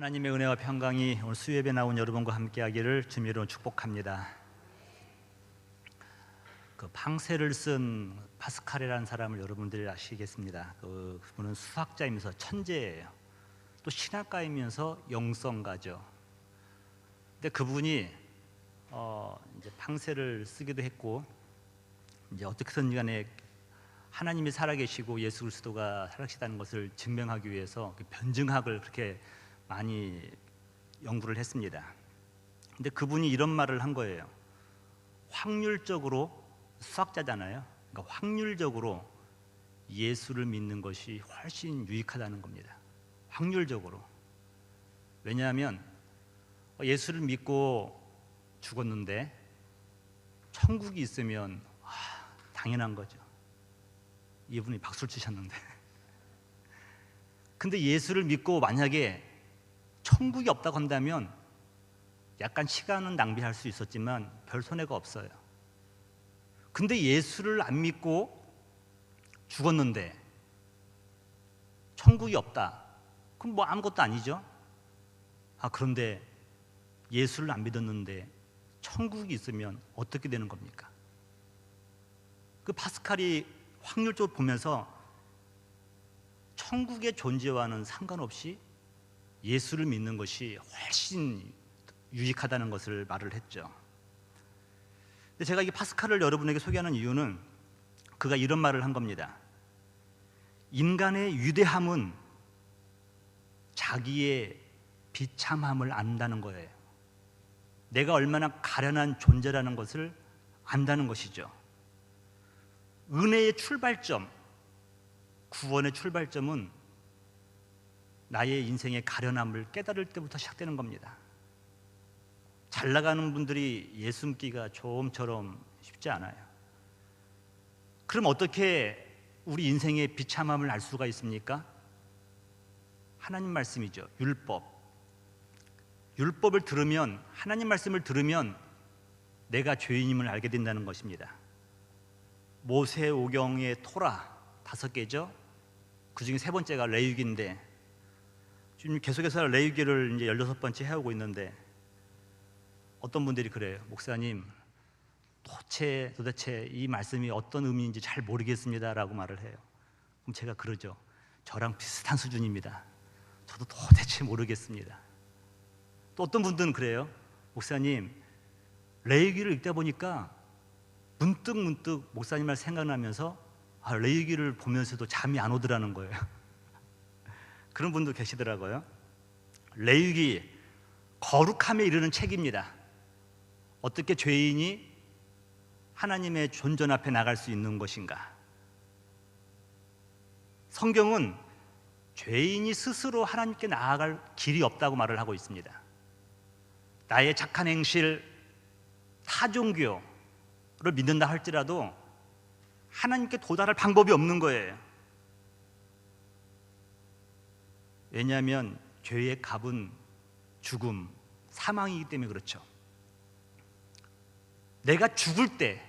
하나님의 은혜와 평강이 오늘 수요예배 나온 여러분과 함께하기를 주님으로 축복합니다. 그 방세를 쓴 파스칼이라는 사람을 여러분들이 아시겠습니다. 그분은 수학자이면서 천재예요. 또 신학가이면서 영성가죠. 근데 그분이 이제 방세를 쓰기도 했고, 이제 어떻게든 간에 하나님이 살아계시고 예수 그리스도가 살아계시다는 것을 증명하기 위해서 변증학을 그렇게 많이 연구를 했습니다. 근데 그분이 이런 말을 한 거예요. 확률적으로, 수학자잖아요. 그러니까 확률적으로 예수를 믿는 것이 훨씬 유익하다는 겁니다. 확률적으로. 왜냐하면 예수를 믿고 죽었는데 천국이 있으면 당연한 거죠. 이분이 박수를 치셨는데. 근데 예수를 믿고 만약에 천국이 없다고 한다면 약간 시간은 낭비할 수 있었지만 별 손해가 없어요. 근데 예수를 안 믿고 죽었는데 천국이 없다. 그럼 뭐 아무것도 아니죠. 그런데 예수를 안 믿었는데 천국이 있으면 어떻게 되는 겁니까? 그 파스칼이 확률적으로 보면서 천국의 존재와는 상관없이 예수를 믿는 것이 훨씬 유익하다는 것을 말을 했죠. 근데 제가 이 파스칼을 여러분에게 소개하는 이유는 그가 이런 말을 한 겁니다. 인간의 위대함은 자기의 비참함을 안다는 거예요. 내가 얼마나 가련한 존재라는 것을 안다는 것이죠. 은혜의 출발점, 구원의 출발점은 나의 인생의 가련함을 깨달을 때부터 시작되는 겁니다. 잘 나가는 분들이 예수 믿기가 좀처럼 쉽지 않아요. 그럼 어떻게 우리 인생의 비참함을 알 수가 있습니까? 하나님 말씀이죠. 율법. 율법을 들으면, 하나님 말씀을 들으면 내가 죄인임을 알게 된다는 것입니다. 모세오경의 토라 5개죠. 그 중에 3번째가 레위기인데 지금 계속해서 레위기를 이제 16번째 해오고 있는데 어떤 분들이 그래요. 목사님, 도대체 이 말씀이 어떤 의미인지 잘 모르겠습니다 라고 말을 해요. 그럼 제가 그러죠. 저랑 비슷한 수준입니다. 저도 도대체 모르겠습니다. 또 어떤 분들은 그래요. 목사님, 레위기를 읽다 보니까 문득 목사님 말 생각나면서 레위기를 보면서도 잠이 안 오더라는 거예요. 그런 분도 계시더라고요. 레위기, 거룩함에 이르는 책입니다. 어떻게 죄인이 하나님의 존전 앞에 나갈 수 있는 것인가? 성경은 죄인이 스스로 하나님께 나아갈 길이 없다고 말을 하고 있습니다. 나의 착한 행실, 타종교를 믿는다 할지라도 하나님께 도달할 방법이 없는 거예요. 왜냐하면 죄의 값은 죽음, 사망이기 때문에 그렇죠. 내가 죽을 때,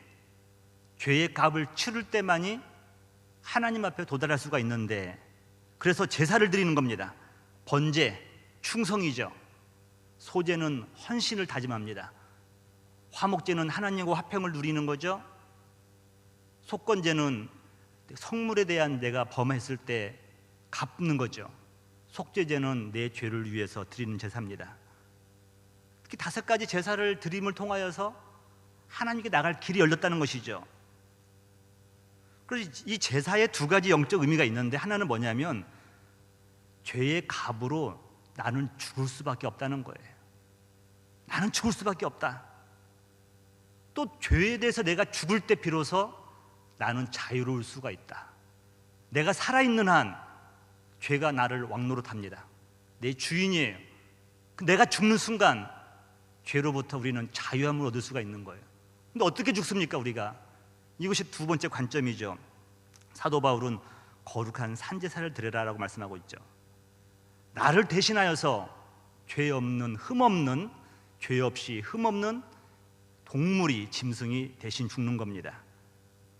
죄의 값을 치를 때만이 하나님 앞에 도달할 수가 있는데, 그래서 제사를 드리는 겁니다. 번제, 충성이죠. 소제는 헌신을 다짐합니다. 화목제는 하나님과 화평을 누리는 거죠. 속건제는 성물에 대한 내가 범했을 때 갚는 거죠. 속죄제는 내 죄를 위해서 드리는 제사입니다. 특히 5가지 제사를 드림을 통하여서 하나님께 나갈 길이 열렸다는 것이죠. 그래서 이 제사에 2가지 영적 의미가 있는데, 하나는 뭐냐면 죄의 값으로 나는 죽을 수밖에 없다는 거예요. 나는 죽을 수밖에 없다. 또 죄에 대해서 내가 죽을 때 비로소 나는 자유로울 수가 있다. 내가 살아있는 한 죄가 나를 왕노릇합니다. 내 주인이에요. 내가 죽는 순간 죄로부터 우리는 자유함을 얻을 수가 있는 거예요. 근데 어떻게 죽습니까, 우리가? 이것이 2번째 관점이죠. 사도 바울은 거룩한 산제사를 드려라라고 말씀하고 있죠. 나를 대신하여서 죄 없는, 흠없는, 죄 없이 흠없는 동물이, 짐승이 대신 죽는 겁니다.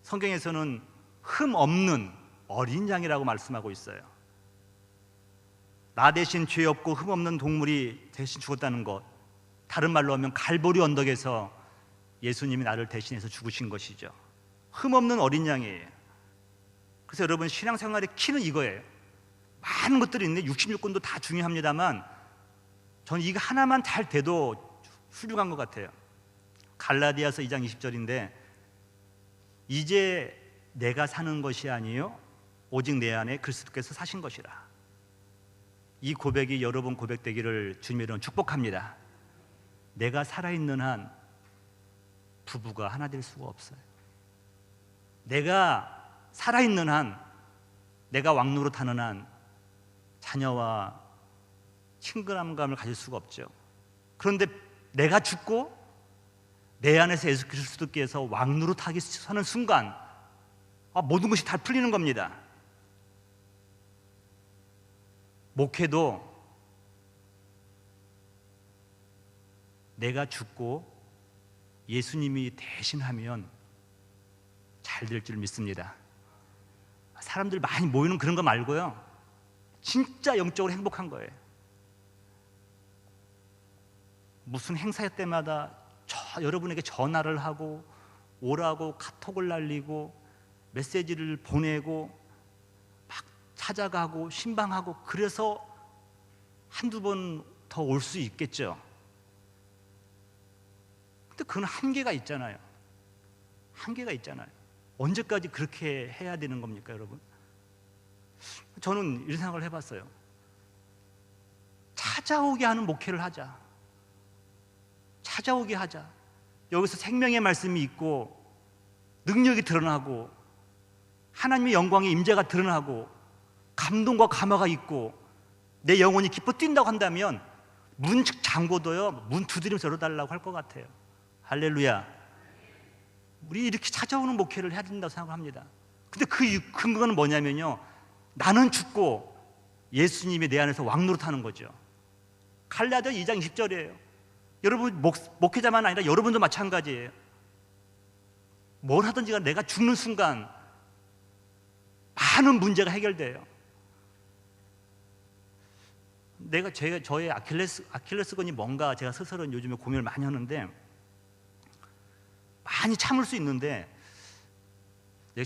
성경에서는 흠 없는 어린 양이라고 말씀하고 있어요. 나 대신 죄 없고 흠 없는 동물이 대신 죽었다는 것, 다른 말로 하면 갈보리 언덕에서 예수님이 나를 대신해서 죽으신 것이죠. 흠 없는 어린 양이에요. 그래서 여러분, 신앙생활의 키는 이거예요. 많은 것들이 있는데 66권도 다 중요합니다만 저는 이거 하나만 잘 돼도 훌륭한 것 같아요. 갈라디아서 2장 20절인데 이제 내가 사는 것이 아니요 오직 내 안에 그리스도께서 사신 것이라. 이 고백이 여러분 고백되기를 주님의 이름으로 축복합니다. 내가 살아있는 한 부부가 하나 될 수가 없어요. 내가 살아있는 한, 내가 왕노릇하는 한 자녀와 친근함감을 가질 수가 없죠. 그런데 내가 죽고 내 안에서 예수 그리스도께서 왕노릇하기 서는 순간 모든 것이 다 풀리는 겁니다. 목회도 내가 죽고 예수님이 대신하면 잘 될 줄 믿습니다. 사람들 많이 모이는 그런 거 말고요, 진짜 영적으로 행복한 거예요. 무슨 행사 때마다 여러분에게 전화를 하고 오라고 카톡을 날리고 메시지를 보내고 막 찾아가고 신방하고, 그래서 한두 번 더 올 수 있겠죠. 근데 그건 한계가 있잖아요. 한계가 있잖아요. 언제까지 그렇게 해야 되는 겁니까, 여러분? 저는 이런 생각을 해봤어요. 찾아오게 하는 목회를 하자. 찾아오게 하자. 여기서 생명의 말씀이 있고 능력이 드러나고 하나님의 영광의 임재가 드러나고 감동과 감화가 있고 내 영혼이 기뻐 뛴다고 한다면 문 잠궈도요, 문 두드리면서 열어달라고 할 것 같아요. 할렐루야. 우리 이렇게 찾아오는 목회를 해야 된다고 생각합니다. 근데 그 근거는 뭐냐면요, 나는 죽고 예수님이 내 안에서 왕노릇하는 거죠. 갈라디아 2장 20절이에요. 여러분, 목회자만 아니라 여러분도 마찬가지예요. 뭘 하든지 간에 내가 죽는 순간 많은 문제가 해결돼요. 저의 아킬레스건이 뭔가 제가 스스로는 요즘에 고민을 많이 하는데, 많이 참을 수 있는데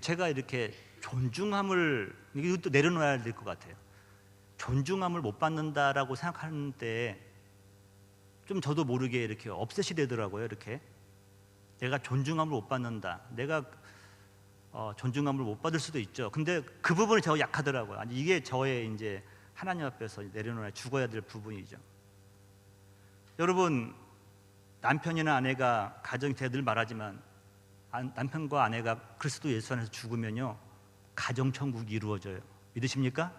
제가 이렇게 존중함을, 이것도 내려놓아야 될 것 같아요. 존중함을 못 받는다라고 생각하는데 좀 저도 모르게 이렇게 업셋이 되더라고요. 이렇게 내가 존중함을 못 받는다, 내가 존중함을 못 받을 수도 있죠. 근데 그 부분이 제가 약하더라고요. 아니, 이게 저의 이제 하나님 앞에서 내려놓아야, 죽어야 될 부분이죠. 여러분, 남편이나 아내가, 가정이 제가 늘 말하지만 남편과 아내가 그리스도 예수 안에서 죽으면요, 가정천국이 이루어져요. 믿으십니까?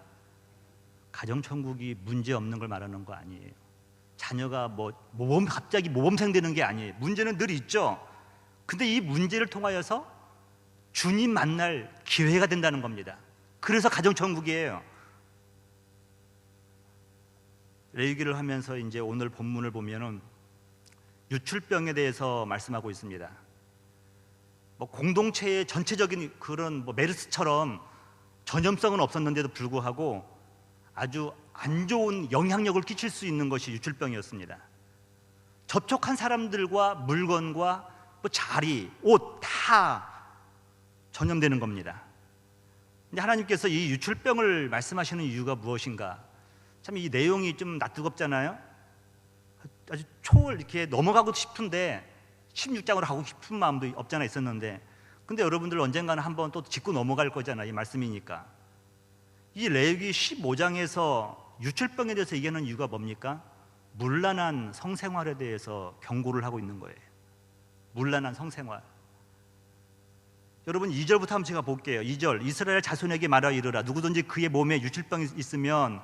가정천국이 문제 없는 걸 말하는 거 아니에요. 자녀가 갑자기 모범생 되는 게 아니에요. 문제는 늘 있죠. 근데 이 문제를 통하여서 주님 만날 기회가 된다는 겁니다. 그래서 가정천국이에요. 레위기를 하면서 이제 오늘 본문을 보면은 유출병에 대해서 말씀하고 있습니다. 공동체의 전체적인 그런 메르스처럼 전염성은 없었는데도 불구하고 아주 안 좋은 영향력을 끼칠 수 있는 것이 유출병이었습니다. 접촉한 사람들과 물건과 자리, 옷 다 전염되는 겁니다. 근데 하나님께서 이 유출병을 말씀하시는 이유가 무엇인가? 참 이 내용이 좀 낯뜨겁잖아요. 아주 이렇게 넘어가고 싶은데 16장으로 가고 싶은 마음도 없잖아 있었는데, 근데 여러분들 언젠가는 한번 또 짚고 넘어갈 거잖아요. 이 말씀이니까. 이 레위기 15장에서 유출병에 대해서 얘기하는 이유가 뭡니까? 문란한 성생활에 대해서 경고를 하고 있는 거예요. 문란한 성생활. 여러분, 2절부터 한번 제가 볼게요. 2절, 이스라엘 자손에게 말하여 이르라. 누구든지 그의 몸에 유출병이 있으면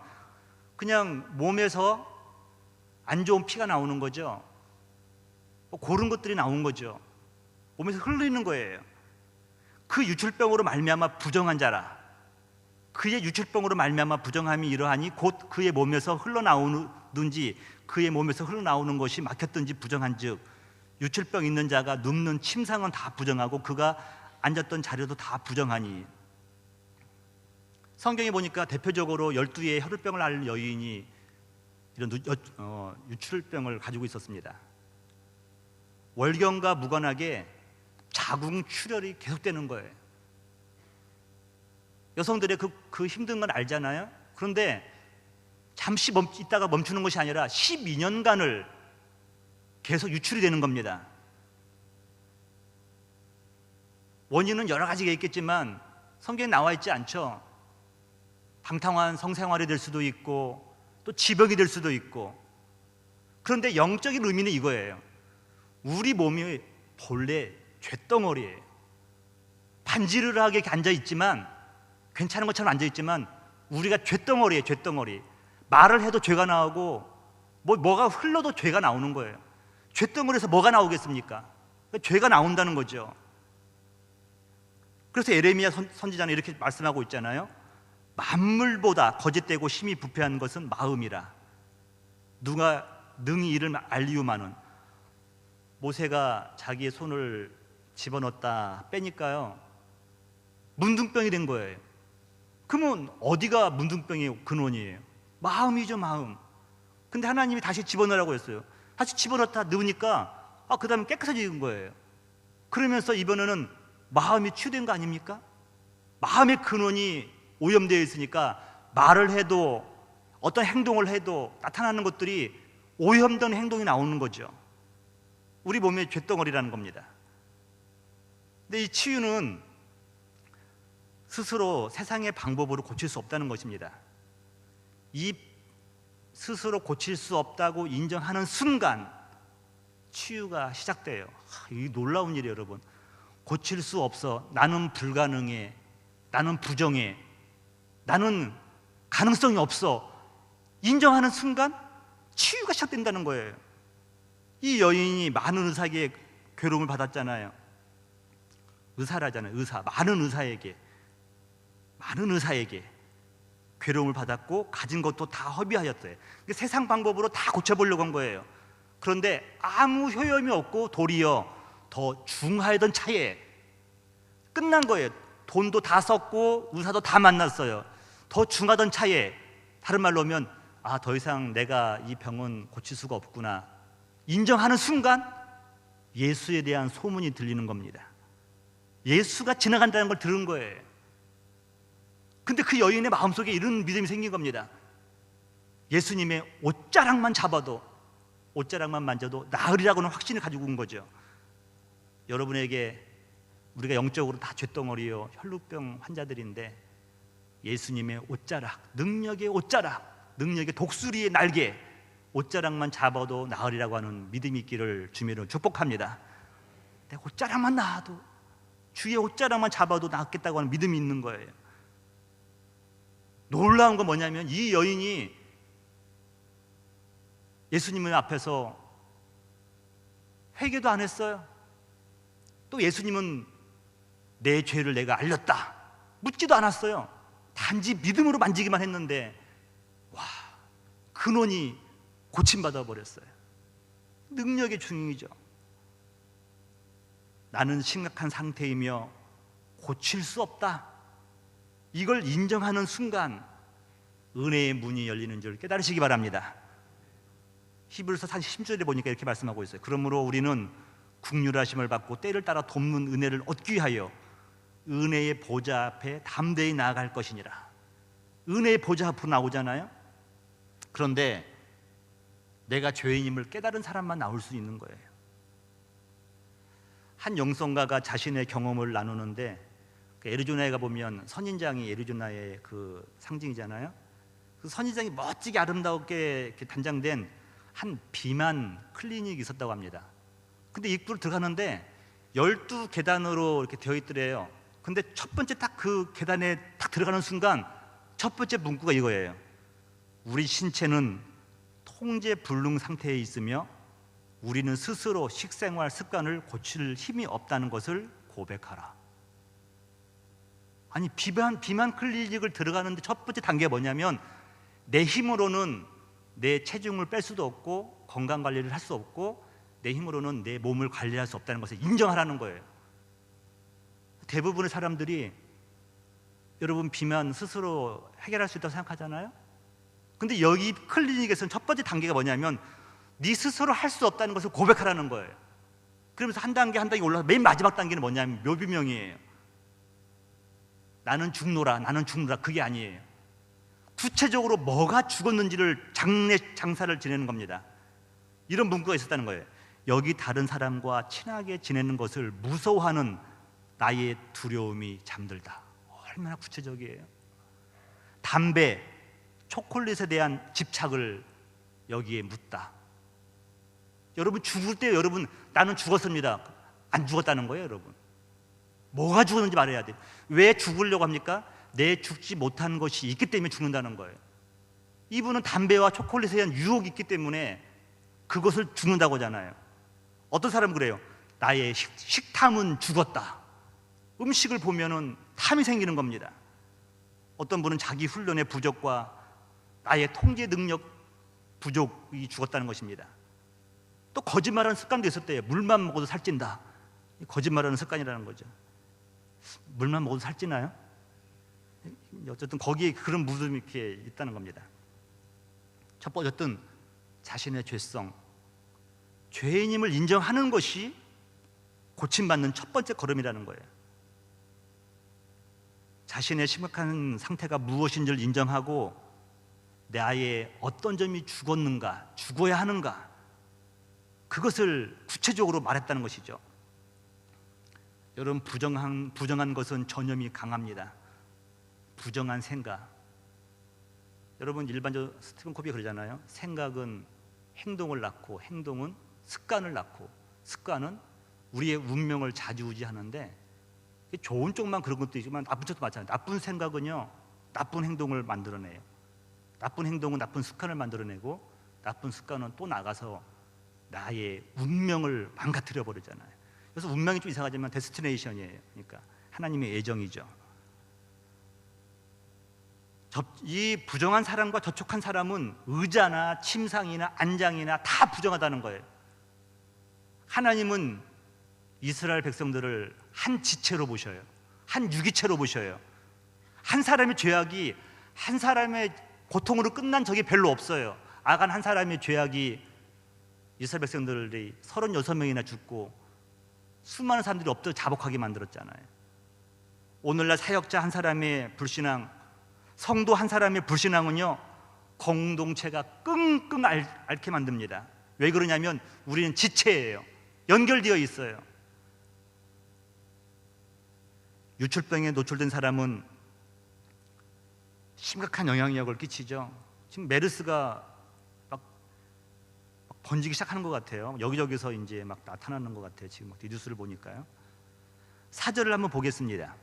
그냥 몸에서 안 좋은 피가 나오는 거죠. 고른 것들이 나온 거죠. 몸에서 흘리는 거예요. 그 유출병으로 말미암아 부정한 자라. 그의 유출병으로 말미암아 부정함이 이러하니 곧 그의 몸에서 흘러나오든지 그의 몸에서 흘러나오는 것이 막혔든지 부정한즉 유출병 있는 자가 눕는 침상은 다 부정하고 그가 앉았던 자리도 다 부정하니. 성경에 보니까 대표적으로 12의 혈루병을 앓는 여인이 이런 유출병을 가지고 있었습니다. 월경과 무관하게 자궁 출혈이 계속되는 거예요. 여성들의 그 힘든 건 알잖아요. 그런데 잠시 있다가 멈추는 것이 아니라 12년간을 계속 유출이 되는 겁니다. 원인은 여러 가지가 있겠지만 성경에 나와 있지 않죠. 방탕한 성생활이 될 수도 있고 또 지병이 될 수도 있고. 그런데 영적인 의미는 이거예요. 우리 몸이 본래 쇳덩어리예요. 반지르르하게 앉아있지만, 괜찮은 것처럼 앉아있지만 우리가 쇳덩어리예요. 쇳덩어리. 말을 해도 죄가 나오고 뭐가 흘러도 죄가 나오는 거예요. 쇳덩어리에서 뭐가 나오겠습니까? 죄가 나온다는 거죠. 그래서 에레미야 선지자는 이렇게 말씀하고 있잖아요. 만물보다 거짓되고 심히 부패한 것은 마음이라. 누가 능히 이를 알리우마는. 모세가 자기의 손을 집어넣었다 빼니까요, 문둥병이 된 거예요. 그러면 어디가 문둥병의 근원이에요? 마음이죠, 마음. 근데 하나님이 다시 집어넣으라고 했어요. 다시 집어넣다 넣으니까 그 다음에 깨끗해진 거예요. 그러면서 이번에는 마음이 치유된 거 아닙니까? 마음의 근원이 오염되어 있으니까 말을 해도 어떤 행동을 해도 나타나는 것들이 오염된 행동이 나오는 거죠. 우리 몸의 쇳덩어리라는 겁니다. 근데 이 치유는 스스로 세상의 방법으로 고칠 수 없다는 것입니다. 이 스스로 고칠 수 없다고 인정하는 순간 치유가 시작돼요. 이 놀라운 일이에요, 여러분. 고칠 수 없어. 나는 불가능해. 나는 부정해. 나는 가능성이 없어. 인정하는 순간 치유가 시작된다는 거예요. 이 여인이 많은 의사에게 괴로움을 받았잖아요. 의사라잖아요. 의사. 많은 의사에게 괴로움을 받았고 가진 것도 다 허비하였어요. 세상 방법으로 다 고쳐보려고 한 거예요. 그런데 아무 효험이 없고 도리어 더 중하던 차에 끝난 거예요. 돈도 다 썼고 의사도 다 만났어요. 더 중하던 차에, 다른 말로 하면 더 이상 내가 이 병은 고칠 수가 없구나 인정하는 순간 예수에 대한 소문이 들리는 겁니다. 예수가 지나간다는 걸 들은 거예요. 근데 그 여인의 마음속에 이런 믿음이 생긴 겁니다. 예수님의 옷자락만 잡아도, 옷자락만 만져도 나으리라고는 확신을 가지고 온 거죠. 여러분에게 우리가 영적으로 다 쇳덩어리요 혈루병 환자들인데 예수님의 옷자락, 능력의 옷자락, 능력의 독수리의 날개, 옷자락만 잡아도 나으리라고 하는 믿음이 있기를 주님으로 축복합니다. 내 옷자락만 나아도, 주의 옷자락만 잡아도 낫겠다고 하는 믿음이 있는 거예요. 놀라운 건 뭐냐면 이 여인이 예수님 앞에서 회개도 안 했어요. 또 예수님은 내 죄를 내가 알렸다 묻지도 않았어요. 단지 믿음으로 만지기만 했는데 근원이 고침받아 버렸어요. 능력의 중이죠. 나는 심각한 상태이며 고칠 수 없다, 이걸 인정하는 순간 은혜의 문이 열리는 줄 깨달으시기 바랍니다. 히브리서 10절에 보니까 이렇게 말씀하고 있어요. 그러므로 우리는 긍휼하심을 받고 때를 따라 돕는 은혜를 얻기 위하여 은혜의 보좌 앞에 담대히 나아갈 것이니라. 은혜의 보좌 앞으로 나오잖아요. 그런데 내가 죄인임을 깨달은 사람만 나올 수 있는 거예요. 한 영성가가 자신의 경험을 나누는데, 애리조나에 가보면 선인장이 애리조나의 그 상징이잖아요. 그 선인장이 멋지게 아름답게 이렇게 단장된 한 비만 클리닉이 있었다고 합니다. 근데 입구를 들어가는데 12계단으로 이렇게 되어 있더래요. 근데 첫 번째 딱 그 계단에 딱 들어가는 순간 첫 번째 문구가 이거예요. 우리 신체는 통제 불능 상태에 있으며 우리는 스스로 식생활 습관을 고칠 힘이 없다는 것을 고백하라. 아니, 비만 클리닉을 들어가는데 첫 번째 단계가 뭐냐면 내 힘으로는 내 체중을 뺄 수도 없고 건강 관리를 할 수 없고 내 힘으로는 내 몸을 관리할 수 없다는 것을 인정하라는 거예요. 대부분의 사람들이 여러분 비만 스스로 해결할 수 있다고 생각하잖아요. 근데 여기 클리닉에서는 첫 번째 단계가 뭐냐면 네 스스로 할 수 없다는 것을 고백하라는 거예요. 그러면서 한 단계 한 단계 올라서 맨 마지막 단계는 뭐냐면 묘비명이에요. 나는 죽노라, 나는 죽노라. 그게 아니에요. 구체적으로 뭐가 죽었는지를 장사를 지내는 겁니다. 이런 문구가 있었다는 거예요. 여기 다른 사람과 친하게 지내는 것을 무서워하는 나의 두려움이 잠들다. 얼마나 구체적이에요. 담배, 초콜릿에 대한 집착을 여기에 묻다. 여러분 죽을 때 여러분 나는 죽었습니다. 안 죽었다는 거예요, 여러분. 뭐가 죽었는지 말해야 돼요. 왜 죽으려고 합니까? 내 죽지 못한 것이 있기 때문에 죽는다는 거예요. 이분은 담배와 초콜릿에 대한 유혹이 있기 때문에 그것을 죽는다고 하잖아요. 어떤 사람은 그래요. 나의 식탐은 죽었다. 음식을 보면은 탐이 생기는 겁니다. 어떤 분은 자기 훈련의 부족과 나의 통제 능력 부족이 죽었다는 것입니다. 또 거짓말하는 습관도 있었대요. 물만 먹어도 살찐다. 거짓말하는 습관이라는 거죠. 물만 먹어도 살찌나요? 어쨌든 거기에 그런 무덤이 이렇게 있다는 겁니다. 첫 번째, 어쨌든 자신의 죄성, 죄인임을 인정하는 것이 고침받는 첫 번째 걸음이라는 거예요. 자신의 심각한 상태가 무엇인지를 인정하고 나의 어떤 점이 죽었는가, 죽어야 하는가, 그것을 구체적으로 말했다는 것이죠. 여러분, 부정한 것은 전염이 강합니다. 부정한 생각. 여러분, 일반적으로 스티븐 코비가 그러잖아요. 생각은 행동을 낳고 행동은 습관을 낳고 습관은 우리의 운명을 좌지우지하는데, 좋은 쪽만 그런 것도 있지만 나쁜 쪽도 마찬가지예요. 나쁜 생각은요 나쁜 행동을 만들어내요. 나쁜 행동은 나쁜 습관을 만들어내고 나쁜 습관은 또 나가서 나의 운명을 망가뜨려 버리잖아요. 그래서 운명이 좀 이상하지만 데스티네이션이에요. 그러니까 하나님의 예정이죠. 이 부정한 사람과 저촉한 사람은 의자나 침상이나 안장이나 다 부정하다는 거예요. 하나님은 이스라엘 백성들을 한 지체로 보셔요. 한 유기체로 보셔요. 한 사람의 죄악이 한 사람의 고통으로 끝난 적이 별로 없어요. 아간 한 사람의 죄악이 이스라엘 백성들이 36명이나 죽고 수많은 사람들이 엎드려 자복하게 만들었잖아요. 오늘날 사역자 한 사람의 불신앙, 성도 한 사람의 불신앙은요 공동체가 끙끙 앓게 만듭니다. 왜 그러냐면 우리는 지체예요. 연결되어 있어요. 유출병에 노출된 사람은 심각한 영향력을 끼치죠. 지금 메르스가 막 번지기 시작하는 것 같아요. 여기저기서 이제 막 나타나는 것 같아요. 지금 뉴스를 보니까요. 사절을 한번 보겠습니다.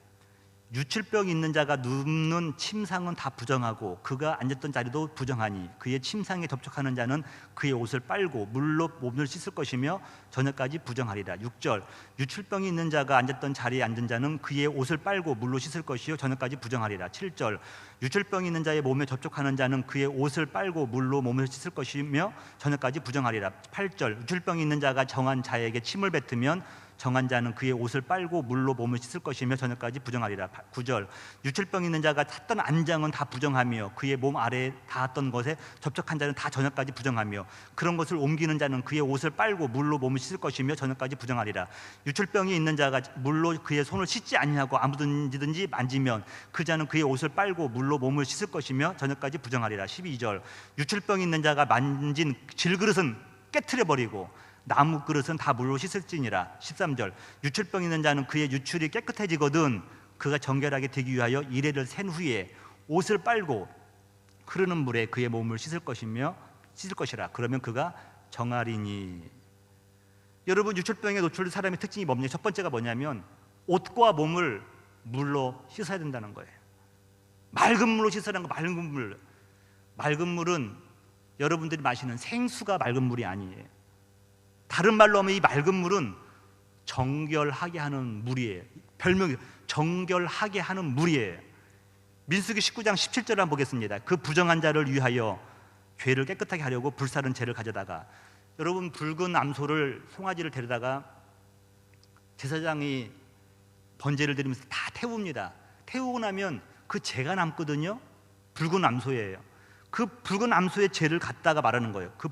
유출병이 있는 자가 눕는 침상은 다 부정하고 그가 앉았던 자리도 부정하니 그의 침상에 접촉하는 자는 그의 옷을 빨고 물로 몸을 씻을 것이며 저녁까지 부정하리라. 6절, 유출병이 있는 자가 앉았던 자리에 앉은 자는 그의 옷을 빨고 물로 씻을 것이요 저녁까지 부정하리라. 7절, 유출병이 있는 자의 몸에 접촉하는 자는 그의 옷을 빨고 물로 몸을 씻을 것이며 저녁까지 부정하리라. 8절, 유출병이 있는 자가 정한 자에게 침을 뱉으면 정한 자는 그의 옷을 빨고 물로 몸을 씻을 것이며 저녁까지 부정하리라. 9절, 유출병 있는 자가 탔던 안장은 다 부정하며 그의 몸 아래에 닿았던 것에 접촉한 자는 다 저녁까지 부정하며 그런 것을 옮기는 자는 그의 옷을 빨고 물로 몸을 씻을 것이며 저녁까지 부정하리라. 유출병이 있는 자가 물로 그의 손을 씻지 아니하고 아무든지 만지면 그 자는 그의 옷을 빨고 물로 몸을 씻을 것이며 저녁까지 부정하리라. 12절, 유출병 있는 자가 만진 질그릇은 깨트려 버리고 나무 그릇은 다 물로 씻을지니라. 13절, 유출병 있는 자는 그의 유출이 깨끗해지거든 그가 정결하게 되기 위하여 이레를 센 후에 옷을 빨고 흐르는 물에 그의 몸을 씻을 것이라. 그러면 그가 정하리니. 여러분, 유출병에 노출된 사람의 특징이 뭡니까? 첫 번째가 뭐냐면 옷과 몸을 물로 씻어야 된다는 거예요. 맑은 물로 씻으라는 거. 맑은 물은 여러분들이 마시는 생수가 맑은 물이 아니에요. 다른 말로 하면 이 맑은 물은 정결하게 하는 물이에요. 별명이 정결하게 하는 물이에요. 민수기 19장 17절을 한번 보겠습니다. 그 부정한 자를 위하여 죄를 깨끗하게 하려고 불사른 재를 가져다가, 여러분 붉은 암소를 송아지를 데려다가 제사장이 번제를 드리면서 다 태웁니다. 태우고 나면 그 재가 남거든요. 붉은 암소예요. 그 붉은 암소의 재를 갖다가 말하는 거예요. 그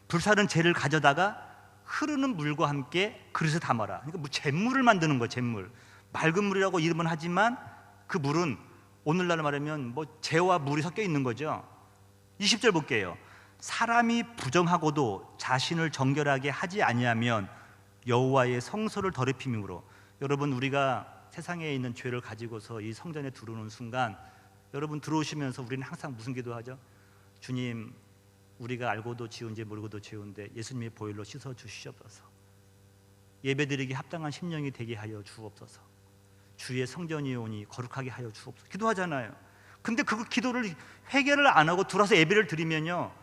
불사른 재를 가져다가 흐르는 물과 함께 그릇에 담아라. 그러니까 뭐 잿물을 만드는 거예요. 잿물. 맑은 물이라고 이름은 하지만 그 물은 오늘날 말하면 뭐 재와 물이 섞여 있는 거죠. 20절 볼게요. 사람이 부정하고도 자신을 정결하게 하지 아니하면 여호와의 성소를 더럽힘으로. 여러분, 우리가 세상에 있는 죄를 가지고서 이 성전에 들어오는 순간, 여러분 들어오시면서 우리는 항상 무슨 기도하죠? 주님, 우리가 알고도 지은지 모르고도 지은데 예수님의 보혈로 씻어 주시옵소서. 예배드리기 합당한 심령이 되게 하여 주옵소서. 주의 성전이 오니 거룩하게 하여 주옵소서. 기도하잖아요. 근데 그 기도를 회개를 안 하고 들어와서 예배를 드리면요,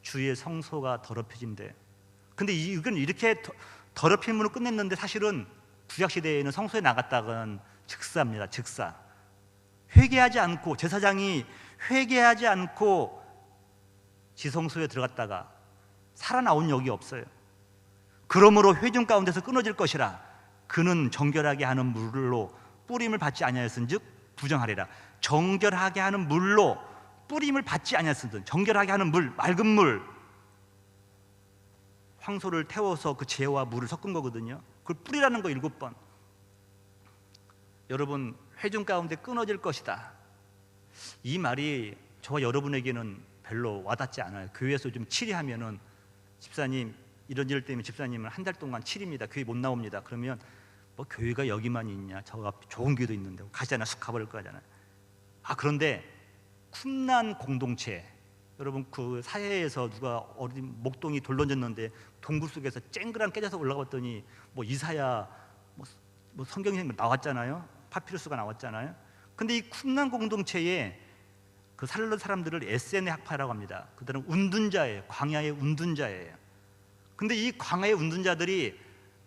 주의 성소가 더럽혀진대. 근데 이건 이렇게 더럽힘으로 끝냈는데 사실은 구약시대에는 성소에 나갔다간 즉사입니다. 즉사. 회개하지 않고, 제사장이 회개하지 않고 지성소에 들어갔다가 살아나온 적이 없어요. 그러므로 회중 가운데서 끊어질 것이라. 그는 정결하게 하는 물로 뿌림을 받지 아니하였은즉 부정하리라. 정결하게 하는 물로 뿌림을 받지 아니하였은즉, 정결하게 하는 물, 맑은 물, 황소를 태워서 그 재와 물을 섞은 거거든요. 그걸 뿌리라는 거 7번. 여러분, 회중 가운데 끊어질 것이다. 이 말이 저와 여러분에게는 별로 와닿지 않아요. 교회에서 좀 치리하면은, 집사님 이런 일 때문에 집사님은 한 달 동안 치리입니다. 교회 못 나옵니다. 그러면 뭐 교회가 여기만 있냐, 저 앞 좋은 교회도 있는데 가시잖아, 쑥 가버릴 거잖아요. 그런데 쿰난 공동체, 여러분 그 사회에서 누가 어린 목동이 돌 던졌는데 동굴 속에서 쨍그랑 깨져서 올라갔더니 뭐 이사야, 뭐 성경에 나왔잖아요. 파피루스가 나왔잖아요. 근데 이 쿰난 공동체에 그 살던 사람들을 에세네 학파라고 합니다. 그들은 운둔자예요. 광야의 운둔자예요. 근데 이 광야의 운둔자들이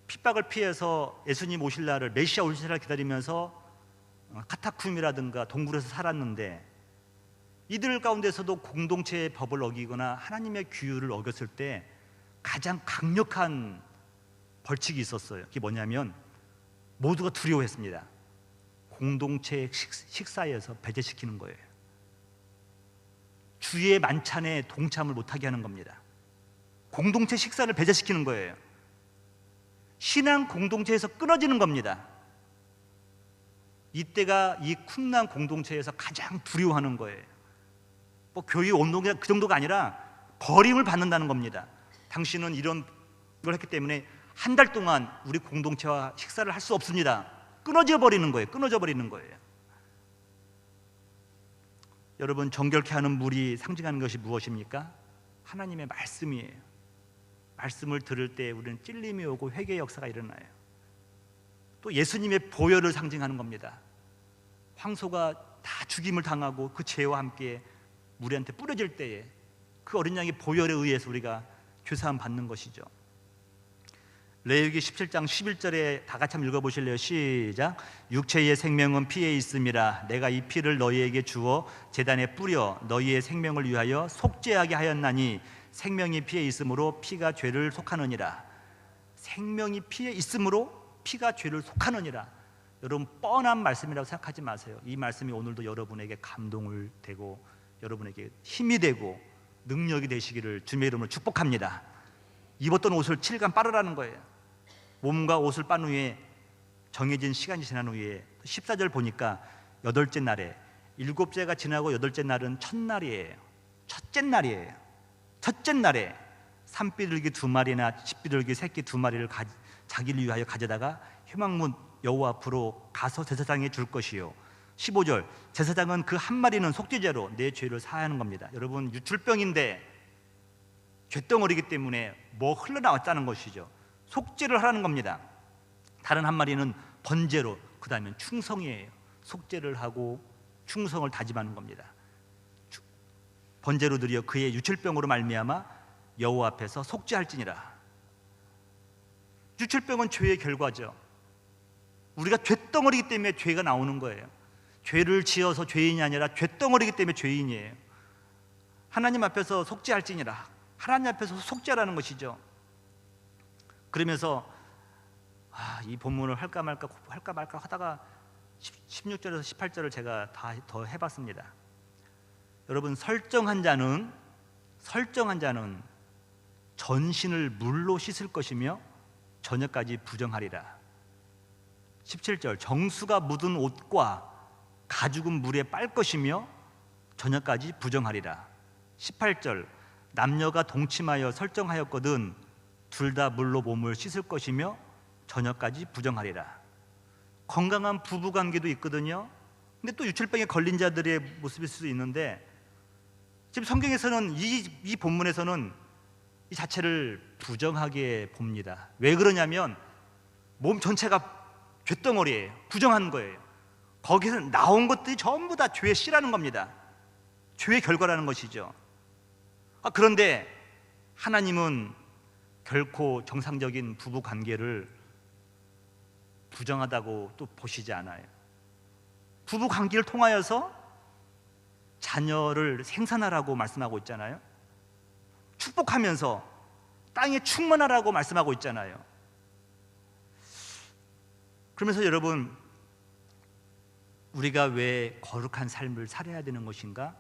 핍박을 피해서 예수님 오실 날을, 메시아 오실 날을 기다리면서 카타쿰이라든가 동굴에서 살았는데, 이들 가운데서도 공동체의 법을 어기거나 하나님의 규율을 어겼을 때 가장 강력한 벌칙이 있었어요. 그게 뭐냐면 모두가 두려워했습니다. 공동체 식사에서 배제시키는 거예요. 주의 만찬에 동참을 못하게 하는 겁니다. 공동체 식사를 배제시키는 거예요. 신앙 공동체에서 끊어지는 겁니다. 이때가 이 쿰난 공동체에서 가장 두려워하는 거예요. 뭐 교회 운동이 그 정도가 아니라 버림을 받는다는 겁니다. 당신은 이런 걸 했기 때문에 한 달 동안 우리 공동체와 식사를 할 수 없습니다. 끊어져 버리는 거예요. 끊어져 버리는 거예요. 여러분, 정결케 하는 물이 상징하는 것이 무엇입니까? 하나님의 말씀이에요. 말씀을 들을 때 우리는 찔림이 오고 회개의 역사가 일어나요. 또 예수님의 보혈을 상징하는 겁니다. 황소가 다 죽임을 당하고 그 죄와 함께 우리한테 뿌려질 때에 그 어린 양의 보혈에 의해서 우리가 죄사함 받는 것이죠. 레위기 17장 11절에 다 같이 한번 읽어보실래요? 시작. 육체의 생명은 피에 있음이라. 내가 이 피를 너희에게 주어 제단에 뿌려 너희의 생명을 위하여 속죄하게 하였나니 생명이 피에 있으므로 피가 죄를 속하느니라. 생명이 피에 있으므로 피가 죄를 속하느니라. 여러분, 뻔한 말씀이라고 생각하지 마세요. 이 말씀이 오늘도 여러분에게 감동을 되고 여러분에게 힘이 되고 능력이 되시기를 주님의 이름으로 축복합니다. 입었던 옷을 7간 빨으라는 거예요. 몸과 옷을 빤 후에 정해진 시간이 지난 후에 14절 보니까 8째 날에, 7째가 지나고 8째 날은 첫날이에요. 첫째 날이에요. 첫째 날에 산비둘기 2마리나 집비둘기 새끼 2마리를 자기를 위하여 가져다가 회막문 여호와 앞으로 가서 제사장에 줄 것이요. 15절, 제사장은 그 한 마리는 속죄제로 내 죄를 사하는 겁니다. 여러분, 유출병인데 쇳덩어리이기 때문에 뭐 흘러나왔다는 것이죠. 속죄를 하라는 겁니다. 다른 한 마리는 번제로, 그 다음엔 충성이에요. 속죄를 하고 충성을 다짐하는 겁니다. 번제로 드려 그의 유출병으로 말미암아 여호와 앞에서 속죄할지니라. 유출병은 죄의 결과죠. 우리가 쇳덩어리이기 때문에 죄가 나오는 거예요. 죄를 지어서 죄인이 아니라 쇳덩어리이기 때문에 죄인이에요. 하나님 앞에서 속죄할지니라. 하나님 앞에서 속죄라는 것이죠. 그러면서 이 본문을 할까 말까 하다가 16절에서 18절을 제가 다 더 해봤습니다. 여러분, 설정한 자는 전신을 물로 씻을 것이며 저녁까지 부정하리라. 17절, 정수가 묻은 옷과 가죽은 물에 빨 것이며 저녁까지 부정하리라. 18절, 남녀가 동침하여 설정하였거든 둘 다 물로 몸을 씻을 것이며 저녁까지 부정하리라. 건강한 부부관계도 있거든요. 근데 또 유출병에 걸린 자들의 모습일 수도 있는데, 지금 성경에서는 이 본문에서는 이 자체를 부정하게 봅니다. 왜 그러냐면 몸 전체가 죄덩어리예요. 부정한 거예요. 거기서 나온 것들이 전부 다 죄의 씨라는 겁니다. 죄의 결과라는 것이죠. 그런데 하나님은 결코 정상적인 부부 관계를 부정하다고 또 보시지 않아요. 부부 관계를 통하여서 자녀를 생산하라고 말씀하고 있잖아요. 축복하면서 땅에 충만하라고 말씀하고 있잖아요. 그러면서 여러분, 우리가 왜 거룩한 삶을 살아야 되는 것인가,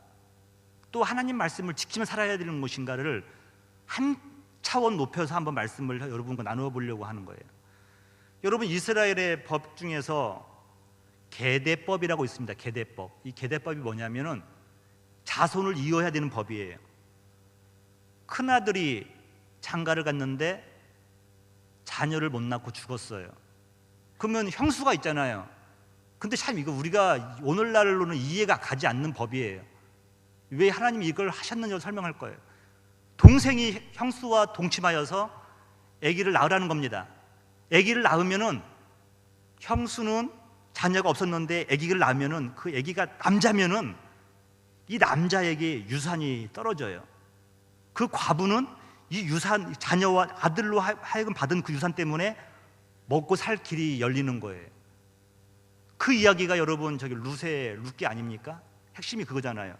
또 하나님 말씀을 지키며 살아야 되는 것인가를 한 차원 높여서 한번 말씀을 여러분과 나누어 보려고 하는 거예요. 여러분, 이스라엘의 법 중에서 계대법이라고 있습니다. 계대법. 이 계대법이 뭐냐면은 자손을 이어야 되는 법이에요. 큰아들이 장가를 갔는데 자녀를 못 낳고 죽었어요. 그러면 형수가 있잖아요. 근데 참 이거 우리가 오늘날로는 이해가 가지 않는 법이에요. 왜 하나님이 이걸 하셨는지 설명할 거예요. 동생이 형수와 동침하여서 아기를 낳으라는 겁니다. 아기를 낳으면은 형수는 자녀가 없었는데 아기를 낳으면은 그 아기가 남자면은 이 남자에게 유산이 떨어져요. 그 과부는 이 유산, 자녀와 아들로 하여금 받은 그 유산 때문에 먹고 살 길이 열리는 거예요. 그 이야기가 여러분 저기 룻기 아닙니까? 핵심이 그거잖아요.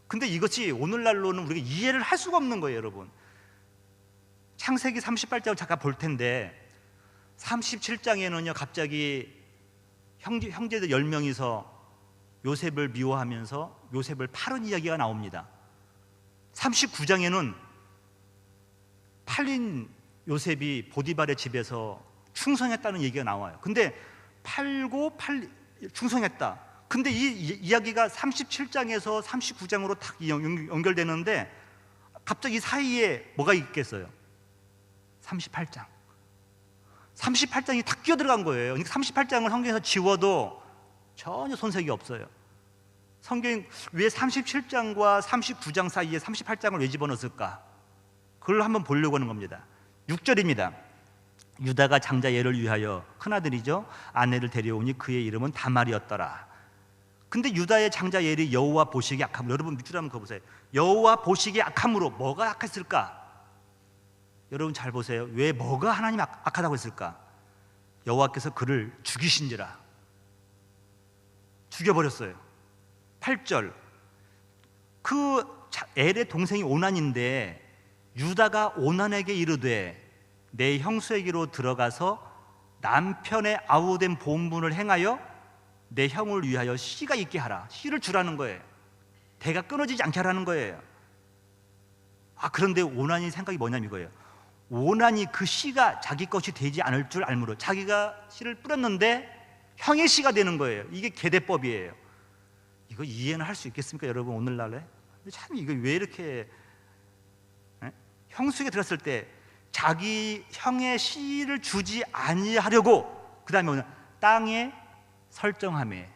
근데 이것이 오늘날로는 우리가 이해를 할 수가 없는 거예요, 여러분. 창세기 38장을 잠깐 볼 텐데 37장에는요 갑자기 형제들 10명이서 요셉을 미워하면서 요셉을 파는 이야기가 나옵니다. 39장에는 팔린 요셉이 보디발의 집에서 충성했다는 얘기가 나와요. 근데 충성했다. 근데 이 이야기가 37장에서 39장으로 딱 연결되는데 갑자기 이 사이에 뭐가 있겠어요? 38장이 탁 끼어들어간 거예요. 그러니까 38장을 성경에서 지워도 전혀 손색이 없어요. 성경이 왜 37장과 39장 사이에 38장을 왜 집어넣었을까? 그걸 한번 보려고 하는 겁니다. 6절입니다. 유다가 장자 예를 위하여, 큰아들이죠, 아내를 데려오니 그의 이름은 다말이었더라. 근데 유다의 장자 예리 여호와 보시기에 악함으로, 여러분 밑줄 한번 그어보세요. 여호와 보시기에 악함으로 뭐가 악했을까? 여러분 잘 보세요. 왜 뭐가 하나님 악하다고 했을까? 여호와께서 그를 죽이신지라. 죽여버렸어요. 8절, 그 엘의 동생이 오난인데 유다가 오난에게 이르되 내 형수에게로 들어가서 남편의 아우된 본분을 행하여 내 형을 위하여 씨가 있게 하라. 씨를 주라는 거예요. 대가 끊어지지 않게 하라는 거예요. 그런데 오난이 생각이 뭐냐면 이거예요. 오난이 그 씨가 자기 것이 되지 않을 줄 알므로 자기가 씨를 뿌렸는데 형의 씨가 되는 거예요. 이게 계대법이에요. 이거 이해는 할 수 있겠습니까, 여러분? 오늘날에 참 이거 왜 이렇게 형수에게 들었을 때 자기 형의 씨를 주지 아니하려고, 그 다음에 뭐냐, 땅에 설정함에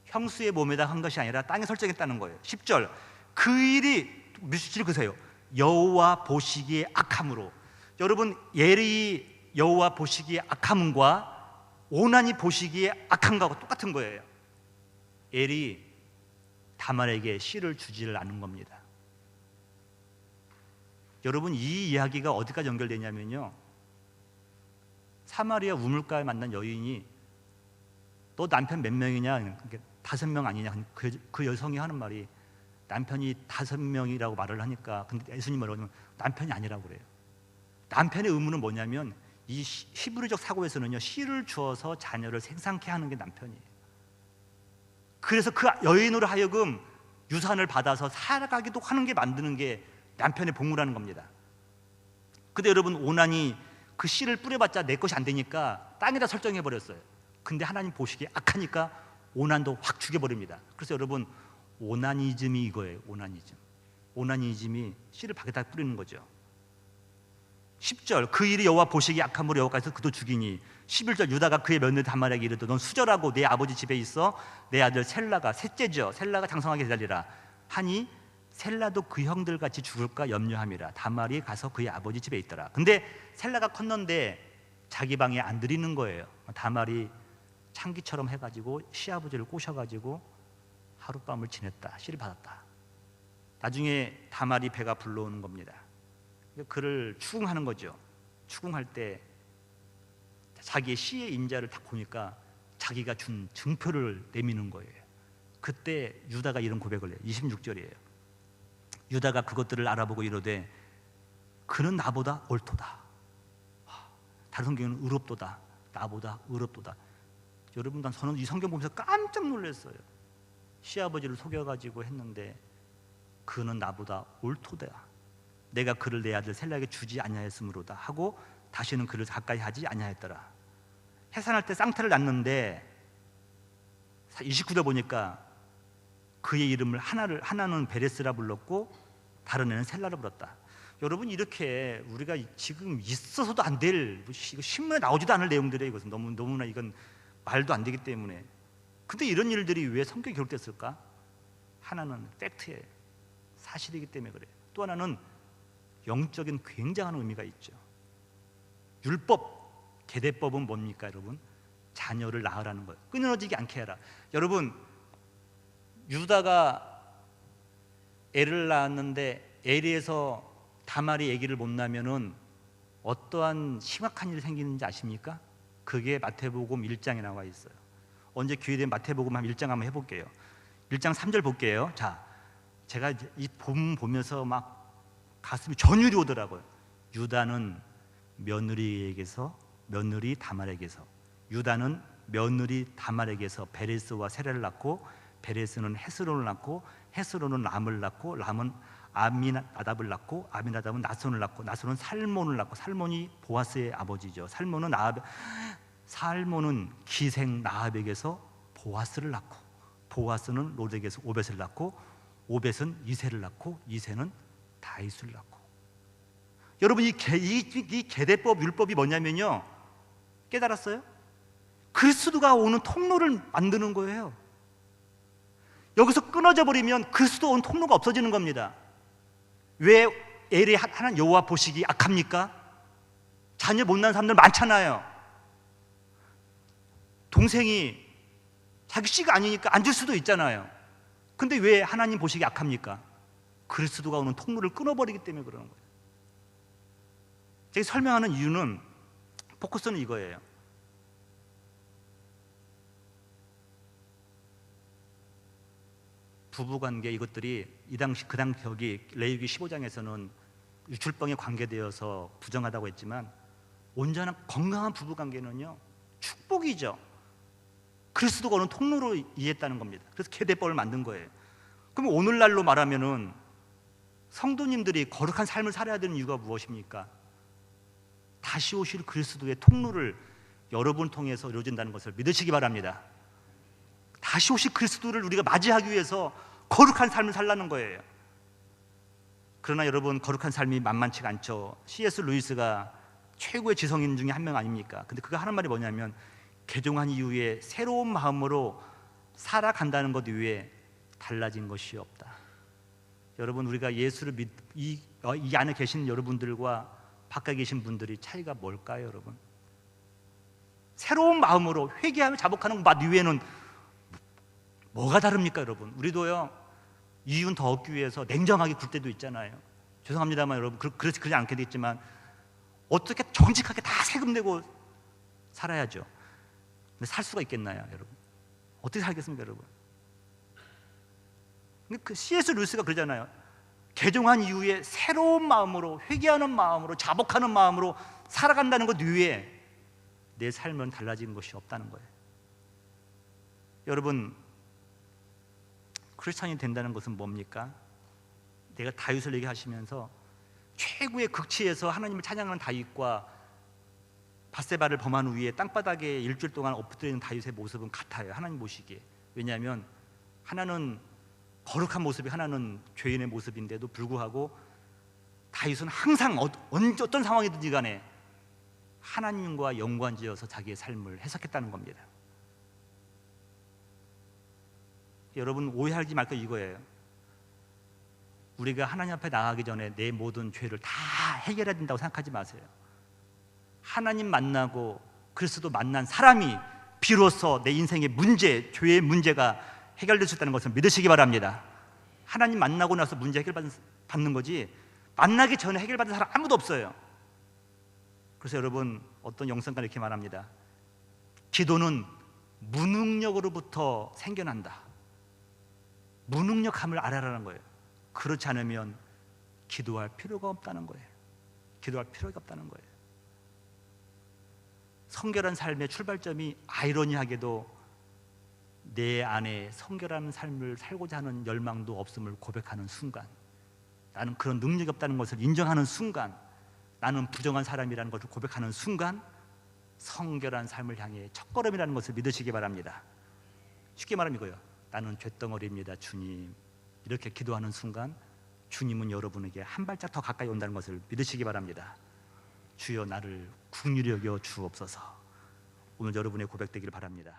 형수의 몸에다 한 것이 아니라 땅에 설정했다는 거예요. 10절, 그 일이 무엇을 그세요? 여호와 보시기에 악함으로. 여러분, 예리 여호와 보시기에 악함과 오난이 보시기에 악한 거하고 똑같은 거예요. 엘이 다말에게 씨를 주지를 않은 겁니다. 여러분, 이 이야기가 어디까지 연결되냐면요, 사마리아 우물가에 만난 여인이 너 남편 몇 명이냐? 5명 아니냐? 그 여성이 하는 말이 남편이 5명이라고 말을 하니까, 근데 예수님 뭐라고 하냐면 남편이 아니라고 그래요. 남편의 의무는 뭐냐면 이 히브리적 사고에서는요, 씨를 주어서 자녀를 생산케 하는 게 남편이에요. 그래서 그 여인으로 하여금 유산을 받아서 살아가기도 하는 게 만드는 게 남편의 복무라는 겁니다. 근데 여러분, 오난이 그 씨를 뿌려봤자 내 것이 안 되니까 땅에다 설정해 버렸어요. 근데 하나님 보시기에 악하니까 오난도 확 죽여버립니다. 그래서 여러분, 오나니즘이 이거예요. 오나니즘이 씨를 밖에다 뿌리는 거죠. 10절, 그 일이 여호와 보시기에 악함으로 여호와께서 그도 죽이니. 11절, 유다가 그의 며느리 다말에게 이르되 넌 수절하고 내 아버지 집에 있어 내 아들 셀라가, 셋째죠, 셀라가 장성하게 기다리라 하니 셀라도 그 형들 같이 죽을까 염려함이라. 다말이 가서 그의 아버지 집에 있더라. 근데 셀라가 컸는데 자기 방에 안 들이는 거예요. 다말이 창기처럼 해가지고 시아버지를 꼬셔가지고 하룻밤을 지냈다. 씨를 받았다. 나중에 다말이 배가 불러오는 겁니다. 그를 추궁하는 거죠. 추궁할 때 자기의 씨의 인자를 딱 보니까 자기가 준 증표를 내미는 거예요. 그때 유다가 이런 고백을 해요. 26절이에요. 유다가 그것들을 알아보고 이르되 그는 나보다 옳도다. 다른 성경은 의롭도다. 나보다 의롭도다. 여러분, 저는 이 성경 보면서 깜짝 놀랐어요. 시아버지를 속여가지고 했는데 그는 나보다 옳도다. 내가 그를 내 아들 셀라에게 주지 아니하였으므로다 하고 다시는 그를 가까이 하지 아니하였더라. 해산할 때 쌍태를 낳는데 29절 보니까 그의 이름을 하나는 베레스라 불렀고 다른 애는 셀라라 불렀다. 여러분, 이렇게 우리가 지금 있어서도 안 될, 신문에 나오지도 않을 내용들이에요. 이것은 너무나 이건 말도 안 되기 때문에. 근데 이런 일들이 왜 성경에 기록됐을까? 하나는 팩트예요. 사실이기 때문에 그래요. 또 하나는 영적인 굉장한 의미가 있죠. 율법, 계대법은 뭡니까 여러분? 자녀를 낳으라는 거예요. 끊어지지 않게 해라. 여러분, 유다가 애를 낳았는데 에리에서 다말이 아기를 못 낳으면은 어떠한 심각한 일이 생기는지 아십니까? 그게 마태복음 1장에 나와 있어요. 언제 기회 되면 마태복음 한 1장 한번 해볼게요. 1장 3절 볼게요. 자, 제가 이 본 보면서 막 가슴이 전율이 오더라고요. 유다는 며느리 다말에게서, 유다는 며느리 다말에게서 베레스와 세라를 낳고, 베레스는 헤스론을 낳고, 헤스론은 람을 낳고, 람은 아미나답을 낳고, 아미나답은 나손을 낳고, 나손은 살몬을 낳고, 살몬이 보아스의 아버지죠. 살몬은 기생 나합에게서 보아스를 낳고, 보아스는 롯에게서 오벳을 낳고, 오벳은 이새를 낳고, 이새는 다윗을 낳고. 여러분, 이 계대법, 율법이 뭐냐면요, 깨달았어요? 그리스도가 오는 통로를 만드는 거예요. 여기서 끊어져 버리면 그리스도 온 통로가 없어지는 겁니다. 왜 엘이 하나님 여호와 보시기 악합니까? 자녀 못 낳은 사람들 많잖아요. 동생이 자기 씨가 아니니까 안 줄 수도 있잖아요. 근데 왜 하나님 보시기 악합니까? 그리스도가 오는 통로를 끊어버리기 때문에 그러는 거예요. 제가 설명하는 이유는, 포커스는 이거예요. 부부관계, 이것들이 이 당시 그 당시 여기 레위기 15장에서는 유출병에 관계되어서 부정하다고 했지만, 온전한 건강한 부부관계는요 축복이죠. 그리스도가 오는 통로로 이해했다는 겁니다. 그래서 계대법을 만든 거예요. 그럼 오늘날로 말하면은 성도님들이 거룩한 삶을 살아야 되는 이유가 무엇입니까? 다시 오실 그리스도의 통로를 여러분 통해서 이루어진다는 것을 믿으시기 바랍니다. 다시 오실 그리스도를 우리가 맞이하기 위해서 거룩한 삶을 살라는 거예요. 그러나 여러분, 거룩한 삶이 만만치가 않죠. C.S. 루이스가 최고의 지성인 중에 한 명 아닙니까? 근데 그가 하는 말이 뭐냐면, 개종한 이후에 새로운 마음으로 살아간다는 것 이외에 달라진 것이 없다. 여러분, 우리가 예수를 이 안에 계신 여러분들과 바깥에 계신 분들이 차이가 뭘까요, 여러분? 새로운 마음으로 회개하며 자복하는 것 이외에는 뭐가 다릅니까, 여러분? 우리도요, 이윤 더 얻기 위해서 냉정하게 굴 때도 있잖아요. 죄송합니다만 여러분, 그러지 않게 됐지만 어떻게 정직하게 다 세금 내고 살아야죠. 근데 살 수가 있겠나요, 여러분? 어떻게 살겠습니까, 여러분? 그 C.S. 루이스가 그러잖아요. 개종한 이후에 새로운 마음으로, 회개하는 마음으로, 자복하는 마음으로 살아간다는 것 이외에 내 삶은 달라진 것이 없다는 거예요. 여러분, 크리스찬이 된다는 것은 뭡니까? 내가 다윗을 얘기하시면서 최고의 극치에서 하나님을 찬양하는 다윗과 밧세바를 범한 후에 땅바닥에 일주일 동안 엎드리는 다윗의 모습은 같아요. 하나님 보시기에. 왜냐하면 하나는 거룩한 모습이, 하나는 죄인의 모습인데도 불구하고 다윗은 항상 어떤 상황이든지 간에 하나님과 연관지어서 자기의 삶을 해석했다는 겁니다. 여러분, 오해하지 말 거 이거예요. 우리가 하나님 앞에 나가기 전에 내 모든 죄를 다 해결해야 된다고 생각하지 마세요. 하나님 만나고 그리스도 만난 사람이 비로소 내 인생의 문제, 죄의 문제가 해결될 수 있다는 것을 믿으시기 바랍니다. 하나님 만나고 나서 문제 해결받는 거지, 만나기 전에 해결받은 사람 아무도 없어요. 그래서 여러분, 어떤 영성가 이렇게 말합니다. 기도는 무능력으로부터 생겨난다. 무능력함을 알아라는 거예요. 그렇지 않으면 기도할 필요가 없다는 거예요. 기도할 필요가 없다는 거예요. 성결한 삶의 출발점이 아이러니하게도 내 안에 성결한 삶을 살고자 하는 열망도 없음을 고백하는 순간, 나는 그런 능력이 없다는 것을 인정하는 순간, 나는 부정한 사람이라는 것을 고백하는 순간, 성결한 삶을 향해 첫걸음이라는 것을 믿으시기 바랍니다. 쉽게 말하면 이거예요. 나는 죄덩어리입니다, 주님. 이렇게 기도하는 순간 주님은 여러분에게 한 발짝 더 가까이 온다는 것을 믿으시기 바랍니다. 주여, 나를 긍휼히 여겨 주옵소서. 오늘 여러분의 고백되기를 바랍니다.